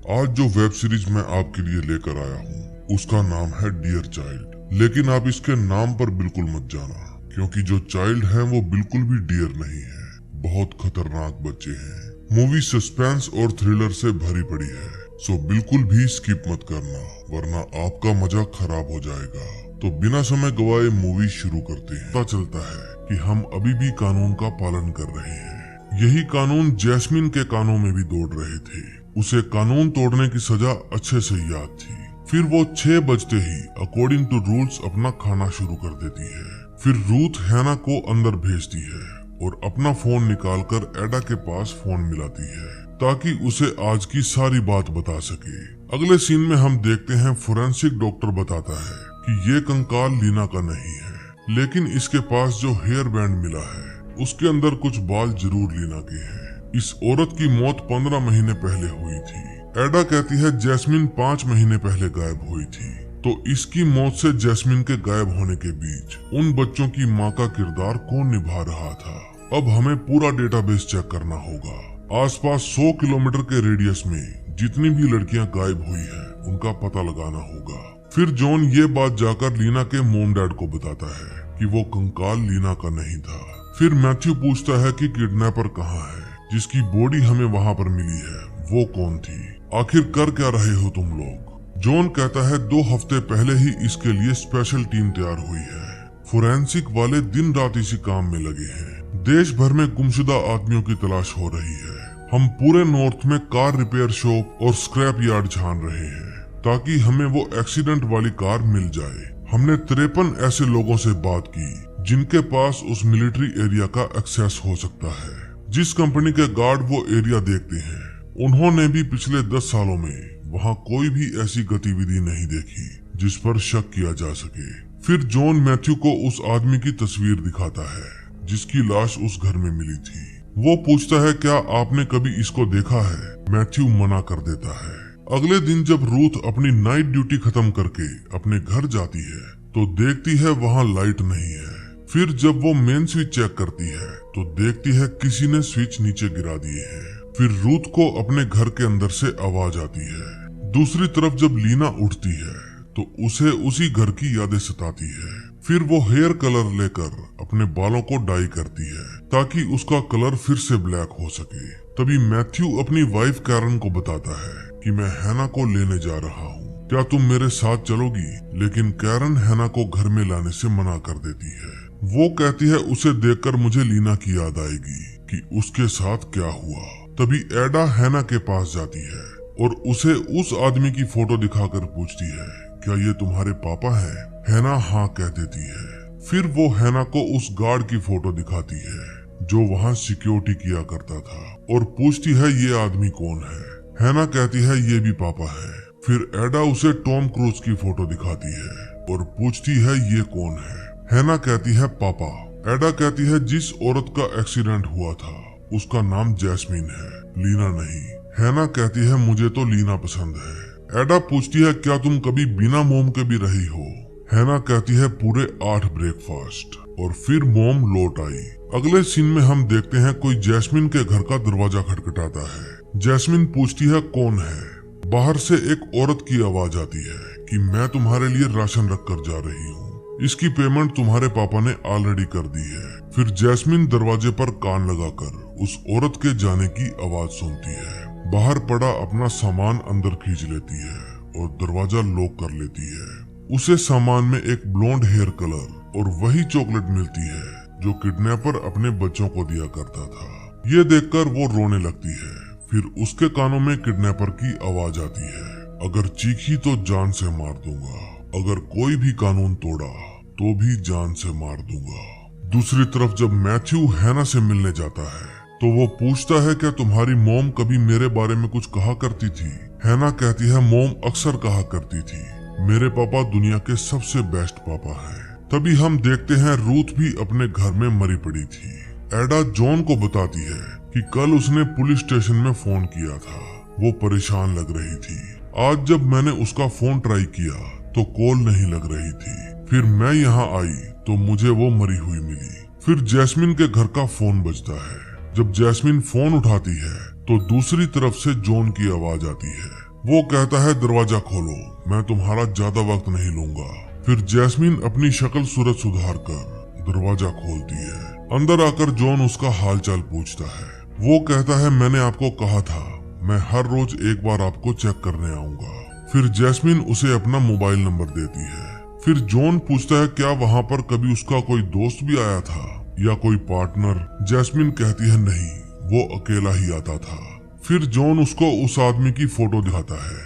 आज जो web series मैं आपके लिए लेकर आया हूँ उसका नाम है डियर चाइल्ड। लेकिन आप इसके नाम पर बिल्कुल मत जाना, क्योंकि जो चाइल्ड है वो बिल्कुल भी डियर नहीं है, बहुत खतरनाक बच्चे हैं। मूवी सस्पेंस और थ्रिलर से भरी पड़ी है, सो बिल्कुल भी स्किप मत करना, वरना आपका मजा खराब हो जाएगा। तो बिना समय गवाए मूवी शुरू करते हैं। पता चलता है कि हम अभी भी कानून का पालन कर रहे हैं। यही कानून जैस्मिन के कानों में भी दौड़ रहे थे। उसे कानून तोड़ने की सजा अच्छे से याद थी। फिर वो 6 बजते ही अकॉर्डिंग टू रूल्स अपना खाना शुरू कर देती है। फिर रूथ हैना को अंदर भेजती है और अपना फोन निकालकर एडा के पास फोन मिलाती है ताकि उसे आज की सारी बात बता सके। अगले सीन में हम देखते हैं फोरेंसिक डॉक्टर बताता है कि ये कंकाल लीना का नहीं है, लेकिन इसके पास जो हेयर बैंड मिला है उसके अंदर कुछ बाल जरूर लीना के हैं। इस औरत की मौत 15 महीने पहले हुई थी। एडा कहती है जैस्मिन 5 महीने पहले गायब हुई थी, तो इसकी मौत से जैस्मिन के गायब होने के बीच उन बच्चों की माँ का किरदार कौन निभा रहा था। अब हमें पूरा डेटाबेस चेक करना होगा। आसपास 100 किलोमीटर के रेडियस में जितनी भी लड़कियां गायब हुई हैं, उनका पता लगाना होगा। फिर जॉन ये बात जाकर लीना के मॉम डैड को बताता है कि वो कंकाल लीना का नहीं था। फिर मैथ्यू पूछता है कि किडनैपर कहाँ है, जिसकी बॉडी हमें वहाँ पर मिली है, वो कौन थी, आखिर कर क्या रहे हो तुम लोग। जॉन कहता है 2 हफ्ते पहले ही इसके लिए स्पेशल टीम तैयार हुई है। फोरेंसिक वाले दिन रात इसी काम में लगे हैं। देश भर में गुमशुदा आदमियों की तलाश हो रही है। हम पूरे नॉर्थ में कार रिपेयर शॉप और स्क्रैप यार्ड छान रहे हैं ताकि हमें वो एक्सीडेंट वाली कार मिल जाए। हमने 53 ऐसे लोगों से बात की जिनके पास उस मिलिट्री एरिया का एक्सेस हो सकता है। जिस कंपनी के गार्ड वो एरिया देखते हैं, उन्होंने भी पिछले 10 सालों में वहाँ कोई भी ऐसी गतिविधि नहीं देखी जिस पर शक किया जा सके। फिर जॉन मैथ्यू को उस आदमी की तस्वीर दिखाता है जिसकी लाश उस घर में मिली थी। वो पूछता है क्या आपने कभी इसको देखा है। मैथ्यू मना कर देता है। अगले दिन जब रूथ अपनी नाइट ड्यूटी खत्म करके अपने घर जाती है तो देखती है वहाँ लाइट नहीं है। फिर जब वो मेन स्विच चेक करती है तो देखती है किसी ने स्विच नीचे गिरा दिए हैं। फिर रूथ को अपने घर के अंदर से आवाज आती है। दूसरी तरफ जब लीना उठती है तो उसे उसी घर की यादें सताती है। फिर वो हेयर कलर लेकर अपने बालों को डाई करती है ताकि उसका कलर फिर से ब्लैक हो सके। तभी मैथ्यू अपनी वाइफ कैरन को बताता है कि मैं हैना को लेने जा रहा हूँ, क्या तुम मेरे साथ चलोगी। लेकिन कैरन हैना को घर में लाने से मना कर देती है। वो कहती है उसे देखकर मुझे लीना की याद आएगी कि उसके साथ क्या हुआ। तभी एडा हैना के पास जाती है और उसे उस आदमी की फोटो दिखाकर पूछती है क्या ये तुम्हारे पापा हैं। हैना हाँ कह देती है। फिर वो हैना को उस गार्ड की फोटो दिखाती है जो वहाँ सिक्योरिटी किया करता था और पूछती है ये आदमी कौन है। हैना कहती है ये भी पापा है। फिर एडा उसे टॉम क्रूज की फोटो दिखाती है और पूछती है ये कौन है। हैना कहती है पापा। एडा कहती है जिस औरत का एक्सीडेंट हुआ था उसका नाम जैस्मिन है, लीना नहीं। हैना कहती है मुझे तो लीना पसंद है। एडा पूछती है क्या तुम कभी बिना मोम के भी रही हो। हैना कहती है पूरे 8 ब्रेकफास्ट। और फिर मोम लौट आई। अगले सीन में हम देखते हैं कोई जैस्मिन के घर का दरवाजा खटखटाता है। जैस्मिन पूछती है कौन है। बाहर से एक औरत की आवाज आती है कि मैं तुम्हारे लिए राशन रख कर जा रही हूँ, इसकी पेमेंट तुम्हारे पापा ने ऑलरेडी कर दी है। फिर जैस्मिन दरवाजे पर कान लगाकर उस औरत के जाने की आवाज सुनती है। बाहर पड़ा अपना सामान अंदर खींच लेती है और दरवाजा लॉक कर लेती है। उसे सामान में एक ब्लॉन्ड हेयर कलर और वही चॉकलेट मिलती है जो किडनैपर अपने बच्चों को दिया करता था। ये देखकर वो रोने लगती है। फिर उसके कानों में किडनैपर की आवाज आती है अगर चीखी तो जान से मार दूंगा, अगर कोई भी कानून तोड़ा तो भी जान से मार दूंगा। दूसरी तरफ जब मैथ्यू हैना से मिलने जाता है तो वो पूछता है क्या तुम्हारी मॉम कभी मेरे बारे में कुछ कहा करती थी। हैना कहती है मॉम अक्सर कहा करती थी मेरे पापा दुनिया के सबसे बेस्ट पापा हैं। तभी हम देखते हैं रूथ भी अपने घर में मरी पड़ी थी। एडा जॉन को बताती है कि कल उसने पुलिस स्टेशन में फोन किया था। वो परेशान लग रही थी। आज जब मैंने उसका फोन ट्राई किया तो कॉल नहीं लग रही थी। फिर मैं यहाँ आई तो मुझे वो मरी हुई मिली। फिर जैस्मिन के घर का फोन बजता है। जब जैस्मिन फोन उठाती है तो दूसरी तरफ से जॉन की आवाज आती है। वो कहता है दरवाजा खोलो, मैं तुम्हारा ज्यादा वक्त नहीं लूंगा। फिर जैस्मिन अपनी शक्ल सूरत सुधार कर दरवाजा खोलती है। अंदर आकर जॉन उसका हालचाल पूछता है। वो कहता है मैंने आपको कहा था मैं हर रोज एक बार आपको चेक करने आऊंगा। फिर जैस्मिन उसे अपना मोबाइल नंबर देती है। फिर जॉन पूछता है क्या वहाँ पर कभी उसका कोई दोस्त भी आया था या कोई पार्टनर। जैस्मिन कहती है नहीं, वो अकेला ही आता था। फिर जॉन उसको उस आदमी की फोटो दिखाता है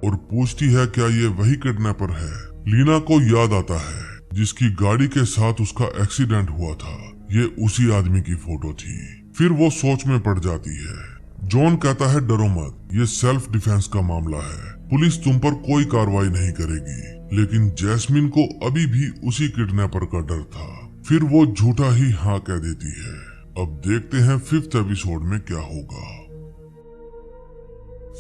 और पूछती है क्या ये वही किडनैपर है। लीना को याद आता है जिसकी गाड़ी के साथ उसका एक्सीडेंट हुआ था, ये उसी आदमी की फोटो थी। फिर वो सोच में पड़ जाती है। जॉन कहता है डरो मत, ये सेल्फ डिफेंस का मामला है, पुलिस तुम पर कोई कार्रवाई नहीं करेगी। लेकिन जैस्मिन को अभी भी उसी किडनैपर का डर था। फिर वो झूठा ही हाँ कह देती है। अब देखते हैं 5th एपिसोड में क्या होगा।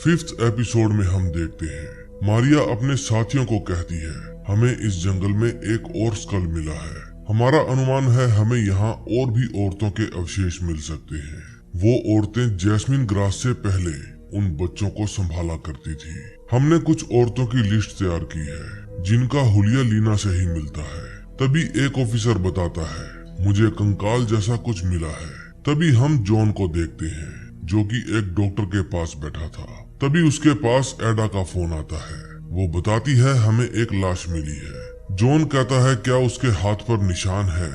5th एपिसोड में हम देखते हैं मारिया अपने साथियों को कहती है हमें इस जंगल में एक और स्कल मिला है। हमारा अनुमान है हमें यहाँ और भी औरतों के अवशेष मिल सकते हैं। वो औरतें जैस्मिन ग्रास से पहले उन बच्चों को संभाला करती थी। हमने कुछ औरतों की लिस्ट तैयार की है जिनका हुलिया लीना से ही मिलता है। तभी एक ऑफिसर बताता है मुझे कंकाल जैसा कुछ मिला है। तभी हम जॉन को देखते हैं जो कि एक डॉक्टर के पास बैठा था। तभी उसके पास एडा का फोन आता है। वो बताती है हमें एक लाश मिली है। जॉन कहता है क्या उसके हाथ पर निशान है।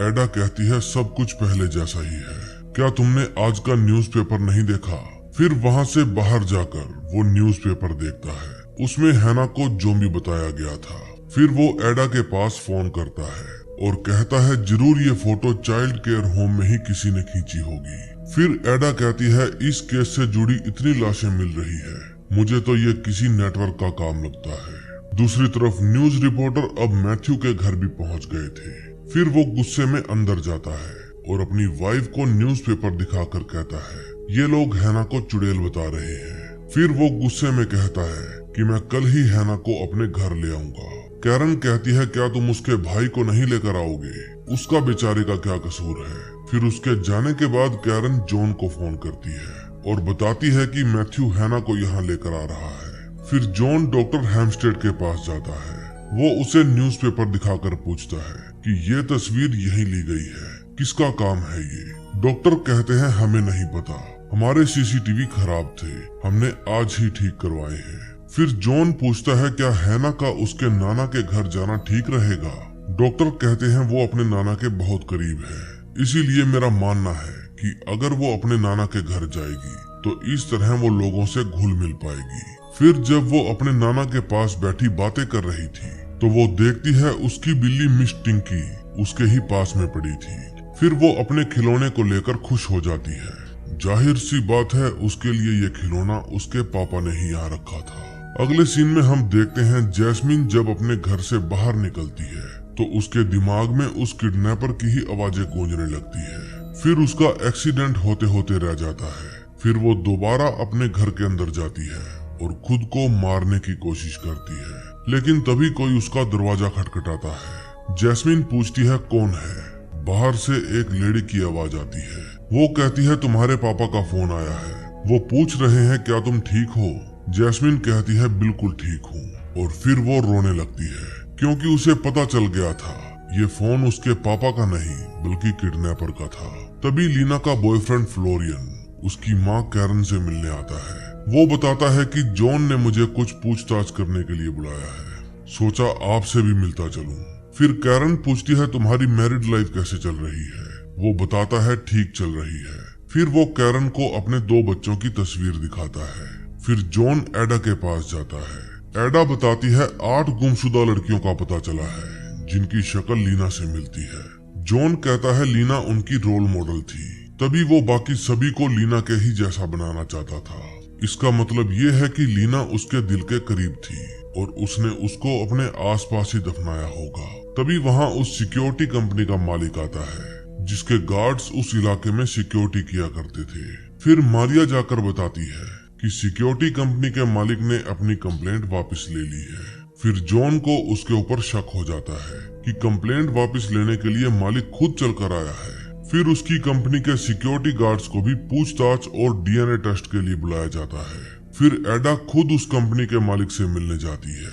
एडा कहती है सब कुछ पहले जैसा ही है। क्या तुमने आज का न्यूज़पेपर नहीं देखा। फिर वहाँ से बाहर जाकर वो न्यूज़पेपर देखता है। उसमें हैना को ज़ॉम्बी बताया गया था। फिर वो एडा के पास फोन करता है और कहता है जरूर ये फोटो चाइल्ड केयर होम में ही किसी ने खींची होगी। फिर एडा कहती है इस केस से जुड़ी इतनी लाशें मिल रही है, मुझे तो ये किसी नेटवर्क का काम लगता है। दूसरी तरफ न्यूज रिपोर्टर अब मैथ्यू के घर भी पहुंच गए थे। फिर वो गुस्से में अंदर जाता है और अपनी वाइफ को न्यूज़पेपर दिखाकर कहता है ये लोग हैना को चुड़ैल बता रहे हैं। फिर वो गुस्से में कहता है कि मैं कल ही हैना को अपने घर ले आऊंगा। कैरन कहती है क्या तुम उसके भाई को नहीं लेकर आओगे, उसका बेचारे का क्या कसूर है। फिर उसके जाने के बाद कैरन जॉन को फोन करती है और बताती है कि मैथ्यू हैना को यहाँ लेकर आ रहा है। फिर जॉन डॉक्टर हैम्स्टेड के पास जाता है। वो उसे न्यूज़पेपर दिखाकर पूछता है कि ये तस्वीर यहीं ली गई है, किसका काम है ये। डॉक्टर कहते हैं हमें नहीं पता, हमारे सीसीटीवी खराब थे, हमने आज ही ठीक करवाए हैं। फिर जॉन पूछता है क्या हैना का उसके नाना के घर जाना ठीक रहेगा। डॉक्टर कहते हैं वो अपने नाना के बहुत करीब है, इसीलिए मेरा मानना है कि अगर वो अपने नाना के घर जाएगी तो इस तरह वो लोगों से घुल मिल पाएगी। फिर जब वो अपने नाना के पास बैठी बातें कर रही थी तो वो देखती है उसकी बिल्ली मिस टिंकी उसके ही पास में पड़ी थी। फिर वो अपने खिलौने को लेकर खुश हो जाती है। जाहिर सी बात है उसके लिए ये खिलौना उसके पापा ने ही यहाँ रखा था। अगले सीन में हम देखते हैं जैस्मिन जब अपने घर से बाहर निकलती है तो उसके दिमाग में उस किडनैपर की ही आवाजें गूंजने लगती है। फिर उसका एक्सीडेंट होते होते रह जाता है। फिर वो दोबारा अपने घर के अंदर जाती है और खुद को मारने की कोशिश करती है, लेकिन तभी कोई उसका दरवाजा खटखटाता है। जैस्मिन पूछती है कौन है। बाहर से एक लेडी की आवाज आती है। वो कहती है तुम्हारे पापा का फोन आया है, वो पूछ रहे हैं क्या तुम ठीक हो। जैस्मिन कहती है बिल्कुल ठीक हूँ, और फिर वो रोने लगती है क्योंकि उसे पता चल गया था ये फोन उसके पापा का नहीं बल्कि किडनैपर का था। तभी लीना का बॉयफ्रेंड फ्लोरियन उसकी माँ कैरन से मिलने आता है। वो बताता है कि जॉन ने मुझे कुछ पूछताछ करने के लिए बुलाया है, सोचा आपसे भी मिलता चलूं। फिर कैरन पूछती है तुम्हारी मैरिड लाइफ कैसे चल रही है। वो बताता है ठीक चल रही है। फिर वो कैरन को अपने 2 बच्चों की तस्वीर दिखाता है। फिर जॉन एडा के पास जाता है। एडा बताती है 8 गुमशुदा लड़कियों का पता चला है जिनकी शक्ल लीना से मिलती है। जॉन कहता है लीना उनकी रोल मॉडल थी, तभी वो बाकी सभी को लीना के ही जैसा बनाना चाहता था। इसका मतलब ये है कि लीना उसके दिल के करीब थी और उसने उसको अपने आसपास ही दफनाया होगा। तभी वहाँ उस सिक्योरिटी कंपनी का मालिक आता है जिसके गार्ड्स उस इलाके में सिक्योरिटी किया करते थे। फिर मारिया जाकर बताती है कि सिक्योरिटी कंपनी के मालिक ने अपनी कंप्लेंट वापस ले ली है। फिर जॉन को उसके ऊपर शक हो जाता है कि कंप्लेंट वापस लेने के लिए मालिक खुद चलकर आया है। फिर उसकी कंपनी के सिक्योरिटी गार्ड्स को भी पूछताछ और डीएनए टेस्ट के लिए बुलाया जाता है। फिर एडा खुद उस कंपनी के मालिक से मिलने जाती है।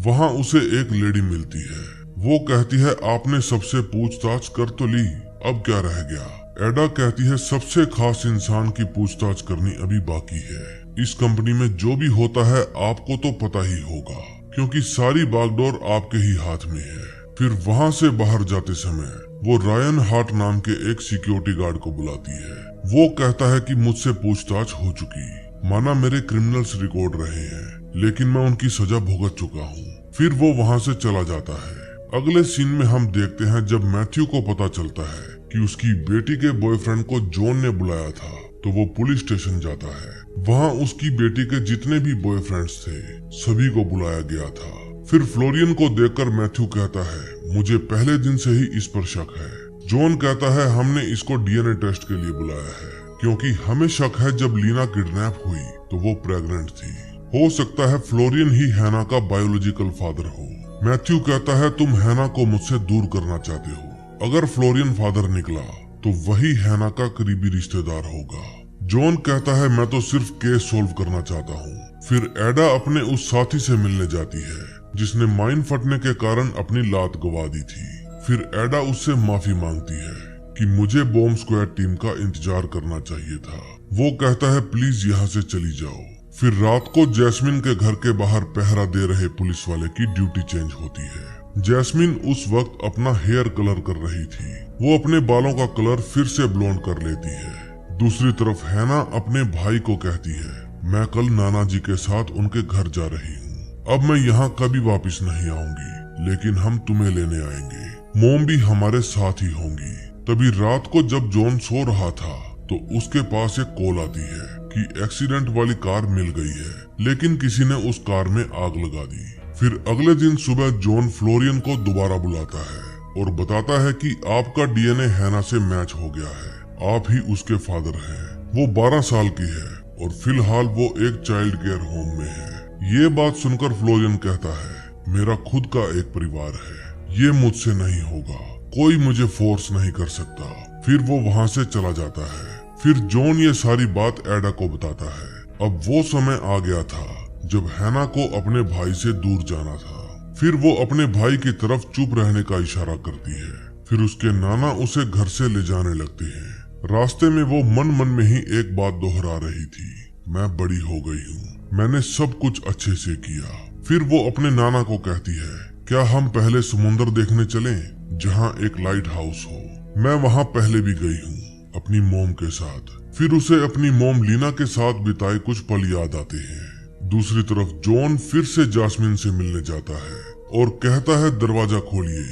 वहाँ उसे एक लेडी मिलती है। वो कहती है आपने सबसे पूछताछ कर तो ली, अब क्या रह गया। एडा कहती है सबसे खास इंसान की पूछताछ करनी अभी बाकी है। इस कंपनी में जो भी होता है आपको तो पता ही होगा, क्योंकि सारी बागडोर आपके ही हाथ में है। फिर वहाँ से बाहर जाते समय वो रायन हार्ट नाम के एक सिक्योरिटी गार्ड को बुलाती है। वो कहता है कि मुझसे पूछताछ हो चुकी, माना मेरे क्रिमिनल्स रिकॉर्ड रहे हैं, लेकिन मैं उनकी सजा भुगत चुका हूँ। फिर वो वहाँ से चला जाता है। अगले सीन में हम देखते हैं जब मैथ्यू को पता चलता है कि उसकी बेटी के बॉयफ्रेंड को जॉन ने बुलाया था, तो वो पुलिस स्टेशन जाता है। वहाँ उसकी बेटी के जितने भी बॉयफ्रेंड्स थे सभी को बुलाया गया था। फिर फ्लोरियन को देखकर मैथ्यू कहता है मुझे पहले दिन से ही इस पर शक है। जॉन कहता है हमने इसको डीएनए टेस्ट के लिए बुलाया है, क्योंकि हमें शक है जब लीना किडनैप हुई तो वो प्रेग्नेंट थी। हो सकता है फ्लोरियन ही हैना का बायोलॉजिकल फादर हो। मैथ्यू कहता है तुम हैना को मुझसे दूर करना चाहते हो। अगर फ्लोरियन फादर निकला तो वही हैना का करीबी रिश्तेदार होगा। जॉन कहता है मैं तो सिर्फ केस सोल्व करना चाहता हूँ। फिर एडा अपने उस साथी से मिलने जाती है जिसने माइन फटने के कारण अपनी लात गवा दी थी। फिर एडा उससे माफी मांगती है कि मुझे बॉम्ब स्क्वाड टीम का इंतजार करना चाहिए था। वो कहता है प्लीज यहाँ से चली जाओ। फिर रात को जैस्मिन के घर के बाहर पहरा दे रहे पुलिस वाले की ड्यूटी चेंज होती है। जैस्मिन उस वक्त अपना हेयर कलर कर रही थी। वो अपने बालों का कलर फिर से ब्लोंड कर लेती है। दूसरी तरफ हैना अपने भाई को कहती है मैं कल नाना जी के साथ उनके घर जा रही हूँ। अब मैं यहाँ कभी वापस नहीं आऊंगी, लेकिन हम तुम्हें लेने आएंगे। मोम भी हमारे साथ ही होंगी। तभी रात को जब जॉन सो रहा था तो उसके पास एक कॉल आती है कि एक्सीडेंट वाली कार मिल गई है, लेकिन किसी ने उस कार में आग लगा दी। फिर अगले दिन सुबह जॉन फ्लोरियन को दोबारा बुलाता है और बताता है कि आपका डीएनए हैना से मैच हो गया है, आप ही उसके फादर हैं। वो 12 साल की है और फिलहाल वो एक चाइल्ड केयर होम में है। ये बात सुनकर फ्लोरियन कहता है मेरा खुद का एक परिवार है, ये मुझसे नहीं होगा, कोई मुझे फोर्स नहीं कर सकता। फिर वो वहाँ से चला जाता है। फिर जॉन ये सारी बात एडा को बताता है। अब वो समय आ गया था जब हैना को अपने भाई से दूर जाना था। फिर वो अपने भाई की तरफ चुप रहने का इशारा करती है। फिर उसके नाना उसे घर से ले जाने लगते हैं। रास्ते में वो मन मन में ही एक बात दोहरा रही थी, मैं बड़ी हो गई हूँ, मैंने सब कुछ अच्छे से किया। फिर वो अपने नाना को कहती है क्या हम पहले समुंदर देखने चलें, जहाँ एक लाइट हाउस हो। मैं वहाँ पहले भी गई हूँ अपनी मोम के साथ। फिर उसे अपनी मोम लीना के साथ बिताए कुछ पल याद आते हैं। दूसरी तरफ जॉन फिर से जास्मिन से मिलने जाता है और कहता है दरवाजा खोलिए,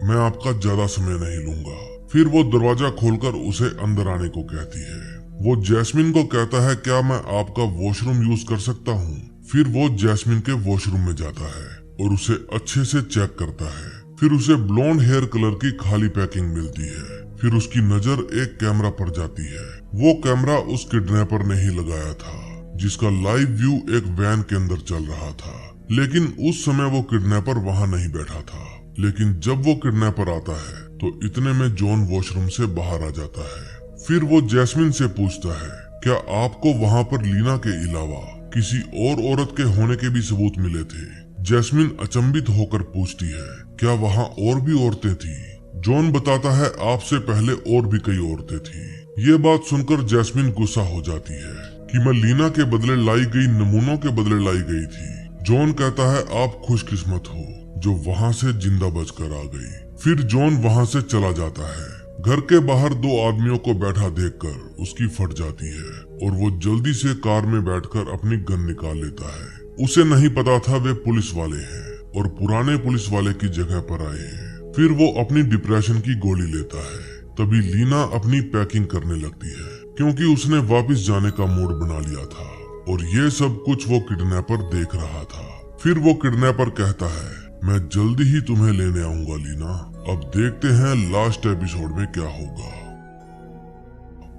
मैं आपका ज्यादा समय नहीं लूंगा। फिर वो दरवाजा खोलकर उसे अंदर आने को कहती है। वो जैस्मिन को कहता है क्या मैं आपका वॉशरूम यूज कर सकता हूँ। फिर वो जैस्मिन के वॉशरूम में जाता है और उसे अच्छे से चेक करता है। फिर उसे ब्लॉन्ड हेयर कलर की खाली पैकिंग मिलती है। फिर उसकी नजर एक कैमरा पर जाती है। वो कैमरा उस किडनैपर ने ही लगाया था, जिसका लाइव व्यू एक वैन के अंदर चल रहा था। लेकिन उस समय वो किडनैपर वहाँ नहीं बैठा था। लेकिन जब वो किडनैपर आता है तो इतने में जॉन वॉशरूम से बाहर आ जाता है। फिर वो जैस्मिन से पूछता है क्या आपको वहाँ पर लीना के अलावा किसी और औरत के होने के भी सबूत मिले थे। जैस्मिन अचंभित होकर पूछती है क्या वहाँ और भी औरतें थी। जॉन बताता है आपसे पहले और भी कई औरतें थी। ये बात सुनकर जैस्मिन गुस्सा हो जाती है कि मैं लीना के बदले लाई गई नमूनों के बदले लाई गई थी। जॉन कहता है आप खुशकिस्मत हो जो वहाँ से जिंदा बचकर आ गई। फिर जॉन वहाँ से चला जाता है। घर के बाहर 2 आदमियों को बैठा देखकर उसकी फट जाती है और वो जल्दी से कार में बैठकर अपनी गन निकाल लेता है। उसे नहीं पता था वे पुलिस वाले हैं और पुराने पुलिस वाले की जगह पर आए हैं। फिर वो अपनी डिप्रेशन की गोली लेता है। तभी लीना अपनी पैकिंग करने लगती है, क्योंकि उसने वापस जाने का मूड बना लिया था और ये सब कुछ वो किडनैपर देख रहा था। फिर वो किडनैपर कहता है मैं जल्दी ही तुम्हें लेने आऊंगा लीना। अब देखते हैं लास्ट एपिसोड में क्या होगा।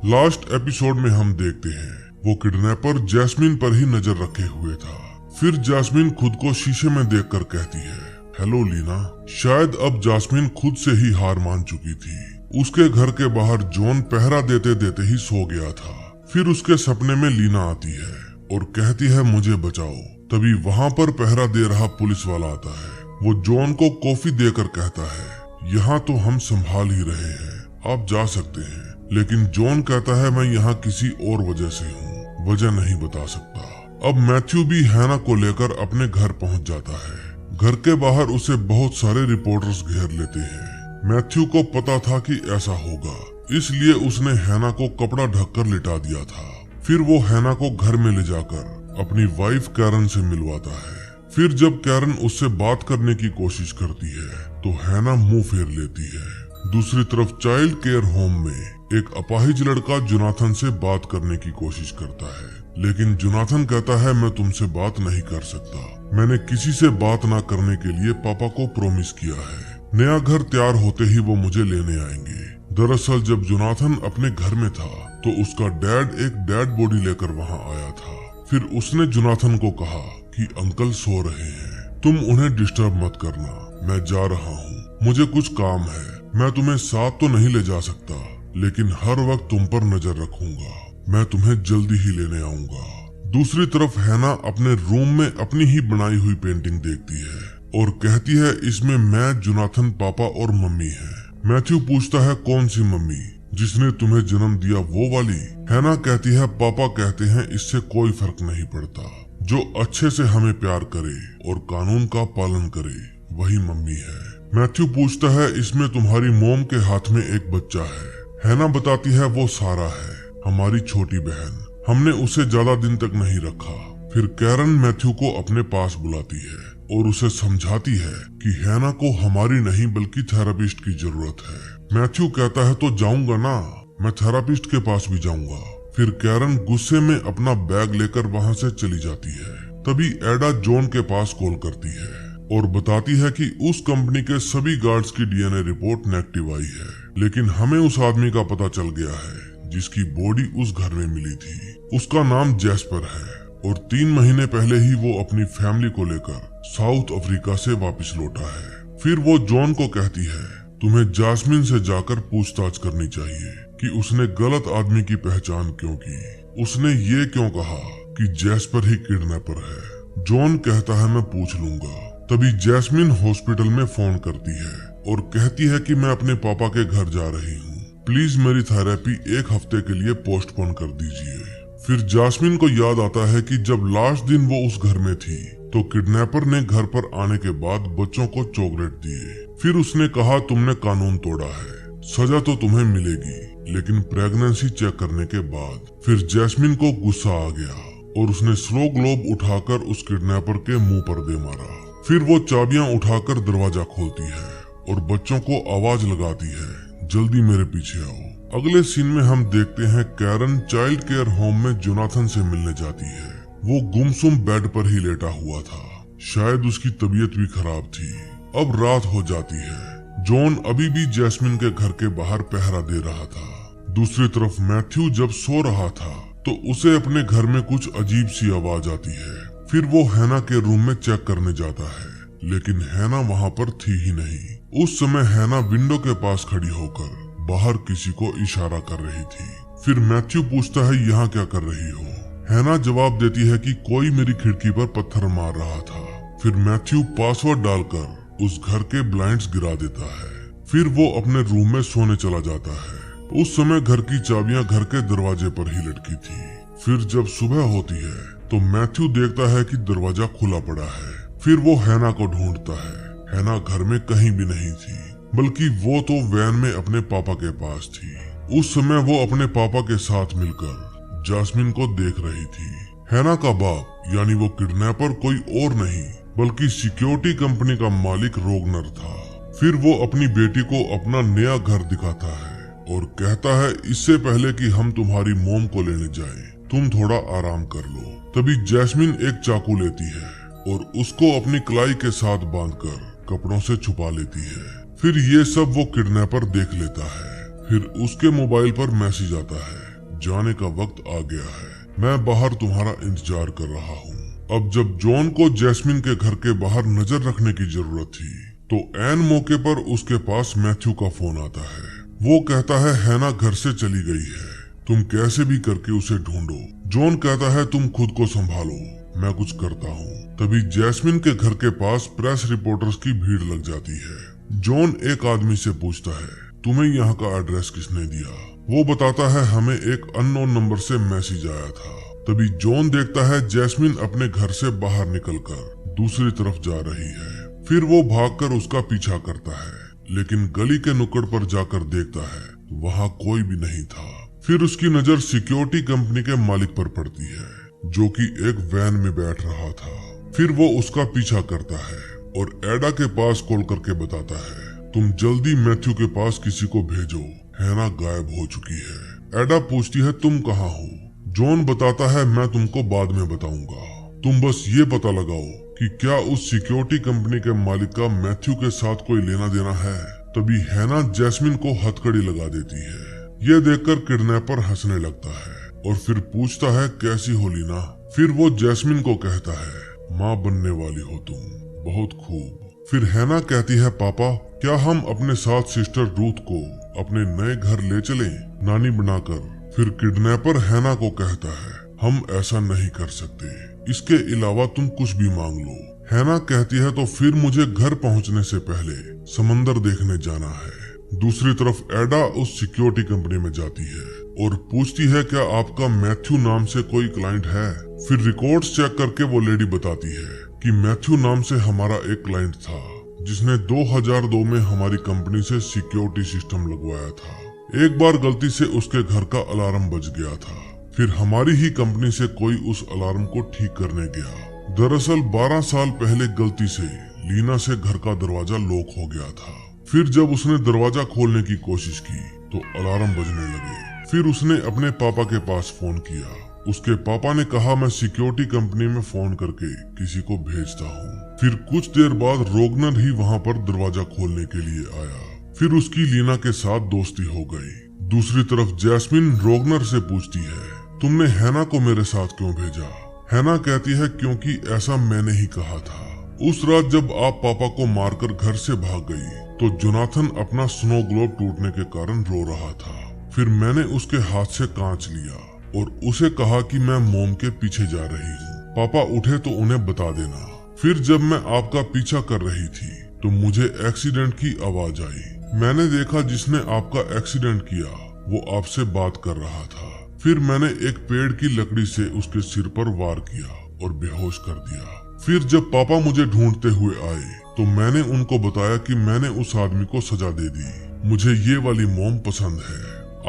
लास्ट एपिसोड में हम देखते हैं वो किडनैपर जैस्मिन पर ही नजर रखे हुए था। फिर जैस्मिन खुद को शीशे में देखकर कहती है हेलो लीना। शायद अब जैस्मिन खुद से ही हार मान चुकी थी। उसके घर के बाहर जॉन पहरा देते देते ही सो गया था। फिर उसके सपने में लीना आती है और कहती है मुझे बचाओ। तभी वहाँ पर पहरा दे रहा पुलिस वाला आता है। वो जॉन को कॉफी देकर कहता है यहाँ तो हम संभाल ही रहे हैं, आप जा सकते हैं। लेकिन जॉन कहता है मैं यहाँ किसी और वजह से हूँ, वजह नहीं बता सकता। अब मैथ्यू भी हैना को लेकर अपने घर पहुँच जाता है। घर के बाहर उसे बहुत सारे रिपोर्टर्स घेर लेते हैं। मैथ्यू को पता था कि ऐसा होगा, इसलिए उसने हैना को कपड़ा ढककर लिटा दिया था। फिर वो हैना को घर में ले जाकर अपनी वाइफ कैरन से मिलवाता है। फिर जब कैरन उससे बात करने की कोशिश करती है तो हैना मुंह फेर लेती है। दूसरी तरफ चाइल्ड केयर होम में एक अपाहिज लड़का जोनाथन से बात करने की कोशिश करता है, लेकिन जोनाथन कहता है मैं तुमसे बात नहीं कर सकता, मैंने किसी से बात ना करने के लिए पापा को प्रॉमिस किया है। नया घर तैयार होते ही वो मुझे लेने आएंगे। दरअसल जब जोनाथन अपने घर में था तो उसका डैड एक डेड बॉडी लेकर वहाँ आया था। फिर उसने जोनाथन को कहा कि अंकल सो रहे हैं, तुम उन्हें डिस्टर्ब मत करना, मैं जा रहा हूँ, मुझे कुछ काम है, मैं तुम्हें साथ तो नहीं ले जा सकता, लेकिन हर वक्त तुम पर नजर रखूंगा, मैं तुम्हें जल्दी ही लेने आऊंगा। दूसरी तरफ हैना अपने रूम में अपनी ही बनाई हुई पेंटिंग देखती है और कहती है इसमें मैं, जोनाथन, पापा और मम्मी है। मैथ्यू पूछता है कौन सी मम्मी, जिसने तुम्हें जन्म दिया वो वाली? हैना कहती है पापा कहते हैं इससे कोई फर्क नहीं पड़ता, जो अच्छे से हमें प्यार करे और कानून का पालन करे वही मम्मी है। मैथ्यू पूछता है इसमें तुम्हारी मोम के हाथ में एक बच्चा है। हैना बताती है वो सारा है, हमारी छोटी बहन, हमने उसे ज्यादा दिन तक नहीं रखा। फिर कैरन मैथ्यू को अपने पास बुलाती है और उसे समझाती है कि हैना को हमारी नहीं बल्कि थेरापिस्ट की जरूरत है। मैथ्यू कहता है तो जाऊंगा ना, मैं थेरापिस्ट के पास भी जाऊंगा। फिर कैरन गुस्से में अपना बैग लेकर वहाँ से चली जाती है। तभी एडा जॉन के पास कॉल करती है और बताती है कि उस कंपनी के सभी गार्ड्स की डीएनए रिपोर्ट नेगेटिव आई है, लेकिन हमें उस आदमी का पता चल गया है जिसकी बॉडी उस घर में मिली थी। उसका नाम जैस्पर है और 3 महीने पहले ही वो अपनी फैमिली को लेकर साउथ अफ्रीका से वापस लौटा है। फिर वो जॉन को कहती है तुम्हें जास्मिन से जाकर पूछताछ करनी चाहिए कि उसने गलत आदमी की पहचान क्यों की, उसने ये क्यों कहा कि जैस्पर ही किडनैपर है। जॉन कहता है मैं पूछ लूंगा। तभी जैस्मिन हॉस्पिटल में फोन करती है और कहती है कि मैं अपने पापा के घर जा रही हूँ, प्लीज मेरी थेरेपी 1 हफ्ते के लिए पोस्टपोन कर दीजिए। फिर जास्मिन को याद आता है कि जब लास्ट दिन वो उस घर में थी तो किडनैपर ने घर पर आने के बाद बच्चों को चॉकलेट दिए। फिर उसने कहा तुमने कानून तोड़ा है, सजा तो तुम्हें मिलेगी, लेकिन प्रेगनेंसी चेक करने के बाद। फिर जैस्मिन को गुस्सा आ गया और उसने स्लो ग्लोब उठाकर उस किडनैपर के मुंह पर दे मारा। फिर वो चाबियां उठाकर दरवाजा खोलती है और बच्चों को आवाज लगाती है जल्दी मेरे पीछे आओ। अगले सीन में हम देखते हैं कैरन चाइल्ड केयर होम में जोनाथन से मिलने जाती है। वो गुमसुम बेड पर ही लेटा हुआ था, शायद उसकी तबीयत भी खराब थी। अब रात हो जाती है। जॉन अभी भी जैस्मिन के घर के बाहर पहरा दे रहा था। दूसरी तरफ मैथ्यू जब सो रहा था तो उसे अपने घर में कुछ अजीब सी आवाज आती है। फिर वो हैना के रूम में चेक करने जाता है, लेकिन हैना वहाँ पर थी ही नहीं। उस समय हैना विंडो के पास खड़ी होकर बाहर किसी को इशारा कर रही थी। फिर मैथ्यू पूछता है यहाँ क्या कर रही हो? हैना जवाब देती है कि कोई मेरी खिड़की पर पत्थर मार रहा था। फिर मैथ्यू पासवर्ड डालकर उस घर के ब्लाइंड्स गिरा देता है। फिर वो अपने रूम में सोने चला जाता है। उस समय घर की चाबियां घर के दरवाजे पर ही लटकी थी। फिर जब सुबह होती है तो मैथ्यू देखता है कि दरवाजा खुला पड़ा है। फिर वो हैना को ढूंढता है। हैना घर में कहीं भी नहीं थी, बल्कि वो तो वैन में अपने पापा के पास थी। उस समय वो अपने पापा के साथ मिलकर जास्मिन को देख रही थी। हैना का बाप यानी वो किडनैपर कोई और नहीं बल्कि सिक्योरिटी कंपनी का मालिक रोगनर था। फिर वो अपनी बेटी को अपना नया घर दिखाता है और कहता है इससे पहले कि हम तुम्हारी मोम को लेने जाएं, तुम थोड़ा आराम कर लो। तभी जैस्मिन एक चाकू लेती है और उसको अपनी कलाई के साथ बांधकर कपड़ों से छुपा लेती है। फिर ये सब वो किडनैपर देख लेता है। फिर उसके मोबाइल पर मैसेज आता है जाने का वक्त आ गया है, मैं बाहर तुम्हारा इंतजार कर रहा हूँ। अब जब जॉन को जैस्मिन के घर के बाहर नजर रखने की जरूरत थी तो एन मौके पर उसके पास मैथ्यू का फोन आता है। वो कहता है हैना घर से चली गई है, तुम कैसे भी करके उसे ढूंढो, जॉन कहता है तुम खुद को संभालो, मैं कुछ करता हूँ। तभी जैस्मिन के घर के पास प्रेस रिपोर्टर्स की भीड़ लग जाती है। जॉन एक आदमी से पूछता है तुम्हें यहाँ का एड्रेस किसने दिया? वो बताता है हमें एक अननोन नंबर से मैसेज आया था। तभी जॉन देखता है जैस्मिन अपने घर से बाहर निकलकर दूसरी तरफ जा रही है। फिर वो भागकर उसका पीछा करता है, लेकिन गली के नुक्कड़ पर जाकर देखता है वहाँ कोई भी नहीं था। फिर उसकी नजर सिक्योरिटी कंपनी के मालिक पर पड़ती है, जो कि एक वैन में बैठ रहा था। फिर वो उसका पीछा करता है और एडा के पास कॉल करके बताता है तुम जल्दी मैथ्यू के पास किसी को भेजो, हैना गायब हो चुकी है। एडा पूछती है तुम कहाँ हो? जॉन बताता है मैं तुमको बाद में बताऊंगा, तुम बस ये पता लगाओ कि क्या उस सिक्योरिटी कंपनी के मालिक का मैथ्यू के साथ कोई लेना देना है। तभी हैना जैस्मिन को हथकड़ी लगा देती है। ये देखकर किडनैपर हंसने लगता है और फिर पूछता है कैसी हो लीना? फिर वो जैस्मिन को कहता है माँ बनने वाली हो तुम, बहुत खूब। फिर हैना कहती है पापा क्या हम अपने साथ सिस्टर रूथ को अपने नए घर ले चलें, नानी बनाकर? फिर किडनैपर हैना को कहता है हम ऐसा नहीं कर सकते, इसके अलावा तुम कुछ भी मांग लो। हैना कहती है तो फिर मुझे घर पहुंचने से पहले समंदर देखने जाना है। दूसरी तरफ एडा उस सिक्योरिटी कंपनी में जाती है और पूछती है क्या आपका मैथ्यू नाम से कोई क्लाइंट है? फिर रिकॉर्ड्स चेक करके वो लेडी बताती है कि मैथ्यू नाम से हमारा एक क्लाइंट था जिसने 2002 में हमारी कंपनी से सिक्योरिटी सिस्टम लगवाया था। एक बार गलती से उसके घर का अलार्म बज गया था, फिर हमारी ही कंपनी से कोई उस अलार्म को ठीक करने गया। दरअसल 12 साल पहले गलती से लीना से घर का दरवाजा लॉक हो गया था। फिर जब उसने दरवाजा खोलने की कोशिश की तो अलार्म बजने लगे। फिर उसने अपने पापा के पास फोन किया। उसके पापा ने कहा मैं सिक्योरिटी कंपनी में फोन करके किसी को भेजता हूँ। फिर कुछ देर बाद रोगनर ही वहाँ पर दरवाजा खोलने के लिए आया। फिर उसकी लीना के साथ दोस्ती हो गई। दूसरी तरफ जैस्मिन रोगनर से पूछती है तुमने हैना को मेरे साथ क्यों भेजा? हैना कहती है क्योंकि ऐसा मैंने ही कहा था। उस रात जब आप पापा को मारकर घर से भाग गई तो जोनाथन अपना स्नो ग्लोब टूटने के कारण रो रहा था। फिर मैंने उसके हाथ से कांच लिया और उसे कहा कि मैं मोम के पीछे जा रही हूँ, पापा उठे तो उन्हें बता देना। फिर जब मैं आपका पीछा कर रही थी तो मुझे एक्सीडेंट की आवाज आई। मैंने देखा जिसने आपका एक्सीडेंट किया वो आपसे बात कर रहा था। फिर मैंने एक पेड़ की लकड़ी से उसके सिर पर वार किया और बेहोश कर दिया। फिर जब पापा मुझे ढूंढते हुए आए तो मैंने उनको बताया कि मैंने उस आदमी को सजा दे दी, मुझे ये वाली मोम पसंद है,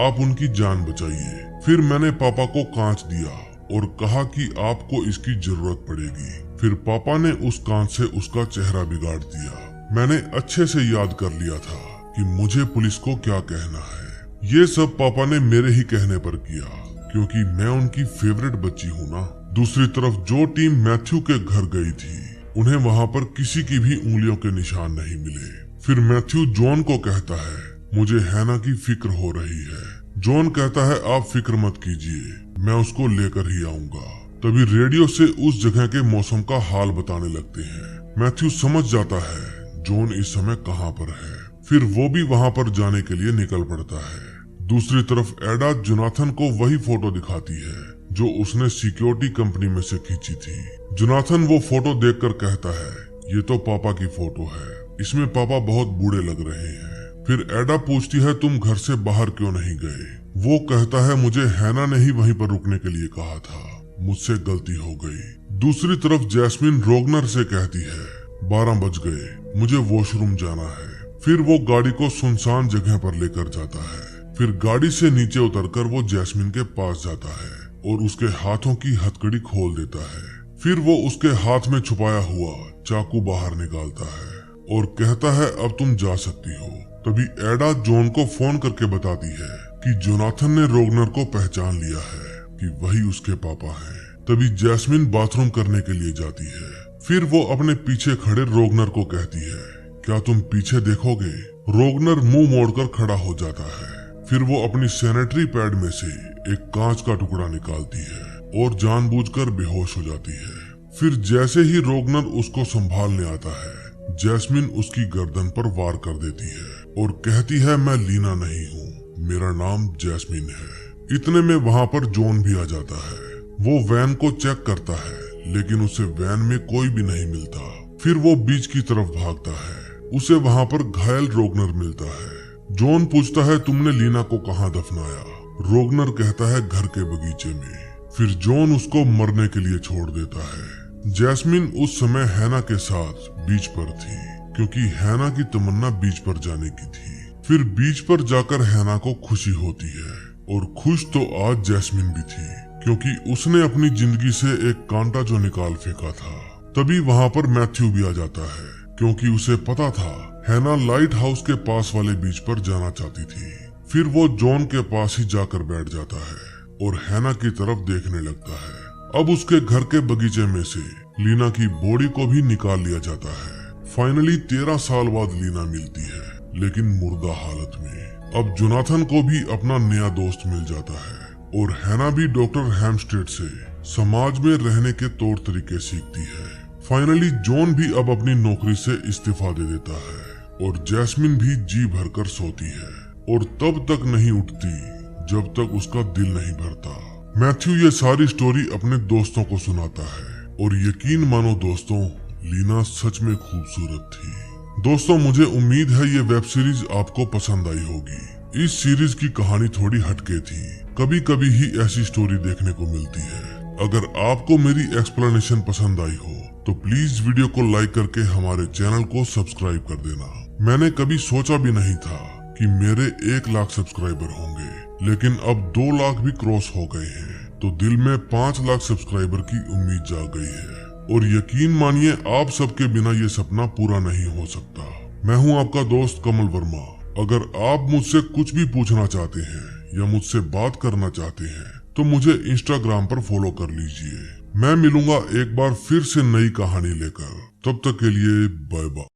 आप उनकी जान बचाइए। फिर मैंने पापा को कांच दिया और कहा कि आपको इसकी जरूरत पड़ेगी। फिर पापा ने उस कांच से उसका चेहरा बिगाड़ दिया। मैंने अच्छे से याद कर लिया था कि मुझे पुलिस को क्या कहना है। ये सब पापा ने मेरे ही कहने पर किया क्योंकि मैं उनकी फेवरेट बच्ची हूँ ना। दूसरी तरफ जो टीम मैथ्यू के घर गई थी उन्हें वहाँ पर किसी की भी उंगलियों के निशान नहीं मिले। फिर मैथ्यू जॉन को कहता है मुझे हैना की फिक्र हो रही है। जॉन कहता है आप फिक्र मत कीजिए, मैं उसको लेकर ही आऊंगा। तभी रेडियो से उस जगह के मौसम का हाल बताने लगते हैं। मैथ्यू समझ जाता है जॉन इस समय कहाँ पर है। फिर वो भी वहाँ पर जाने के लिए निकल पड़ता है। दूसरी तरफ एडा जोनाथन को वही फोटो दिखाती है जो उसने सिक्योरिटी कंपनी में से खींची थी। जोनाथन वो फोटो देखकर कहता है ये तो पापा की फोटो है, इसमें पापा बहुत बूढ़े लग रहे हैं। फिर एडा पूछती है तुम घर से बाहर क्यों नहीं गए? वो कहता है मुझे हैना ने ही वहीं पर रुकने के लिए कहा था, मुझसे गलती हो गई। दूसरी तरफ जैस्मिन रोगनर से कहती है 12 बज गए, मुझे वॉशरूम जाना है। फिर वो गाड़ी को सुनसान जगह पर लेकर जाता है। फिर गाड़ी से नीचे उतरकर वो जैस्मिन के पास जाता है और उसके हाथों की हथकड़ी खोल देता है। फिर वो उसके हाथ में छुपाया हुआ चाकू बाहर निकालता है और कहता है अब तुम जा सकती हो। तभी एडा जॉन को फोन करके बताती है कि जोनाथन ने रोगनर को पहचान लिया है कि वही उसके पापा हैं। तभी जैस्मिन बाथरूम करने के लिए जाती है। फिर वो अपने पीछे खड़े रोगनर को कहती है क्या तुम पीछे देखोगे? रोगनर मुंह मोड़कर खड़ा हो जाता है। फिर वो अपनी सैनिटरी पैड में से एक कांच का टुकड़ा निकालती है और जानबूझकर बेहोश हो जाती है। फिर जैसे ही रोगनर उसको संभालने आता है जैस्मिन उसकी गर्दन पर वार कर देती है और कहती है मैं लीना नहीं हूँ, मेरा नाम जैस्मिन है। इतने में वहाँ पर जॉन भी आ जाता है। वो वैन को चेक करता है लेकिन उसे वैन में कोई भी नहीं मिलता। फिर वो बीच की तरफ भागता है। उसे वहाँ पर घायल रोगनर मिलता है। जॉन पूछता है तुमने लीना को कहाँ दफनाया? रोगनर कहता है घर के बगीचे में। फिर जॉन उसको मरने के लिए छोड़ देता है। जैस्मिन उस समय हैना के साथ बीच पर थी क्योंकि हैना की तमन्ना बीच पर जाने की थी। फिर बीच पर जाकर हैना को खुशी होती है और खुश तो आज जैस्मिन भी थी क्योंकि उसने अपनी जिंदगी से एक कांटा जो निकाल फेंका था। तभी वहाँ पर मैथ्यू भी आ जाता है क्योंकि उसे पता था हैना लाइट हाउस के पास वाले बीच पर जाना चाहती थी। फिर वो जॉन के पास ही जाकर बैठ जाता है और हैना की तरफ देखने लगता है। अब उसके घर के बगीचे में से लीना की बॉडी को भी निकाल लिया जाता है। फाइनली 13 साल बाद लीना मिलती है लेकिन मुर्दा हालत में। अब जोनाथन को भी अपना नया दोस्त मिल जाता है और हैना भी डॉक्टर हैम्स्टेड से समाज में रहने के तौर तरीके सीखती है। फाइनली जॉन भी अब अपनी नौकरी से इस्तीफा दे देता है और जैस्मिन भी जी भरकर सोती है और तब तक नहीं उठती जब तक उसका दिल नहीं भरता। मैथ्यू ये सारी स्टोरी अपने दोस्तों को सुनाता है और यकीन मानो दोस्तों, लीना सच में खूबसूरत थी। दोस्तों मुझे उम्मीद है ये वेब सीरीज आपको पसंद आई होगी। इस सीरीज की कहानी थोड़ी हटके थी। कभी कभी ही ऐसी स्टोरी देखने को मिलती है। अगर आपको मेरी एक्सप्लेनेशन पसंद आई हो तो प्लीज वीडियो को लाइक करके हमारे चैनल को सब्सक्राइब कर देना। मैंने कभी सोचा भी नहीं था कि मेरे 1 लाख सब्सक्राइबर होंगे, लेकिन अब 2 लाख भी क्रॉस हो गए हैं तो दिल में 5 लाख सब्सक्राइबर की उम्मीद जाग गई है। और यकीन मानिए आप सबके बिना ये सपना पूरा नहीं हो सकता। मैं हूँ आपका दोस्त कमल वर्मा। अगर आप मुझसे कुछ भी पूछना चाहते हैं या मुझसे बात करना चाहते हैं तो मुझे इंस्टाग्राम पर फॉलो कर लीजिए। मैं मिलूंगा एक बार फिर से नई कहानी लेकर। तब तक के लिए बाय बाय।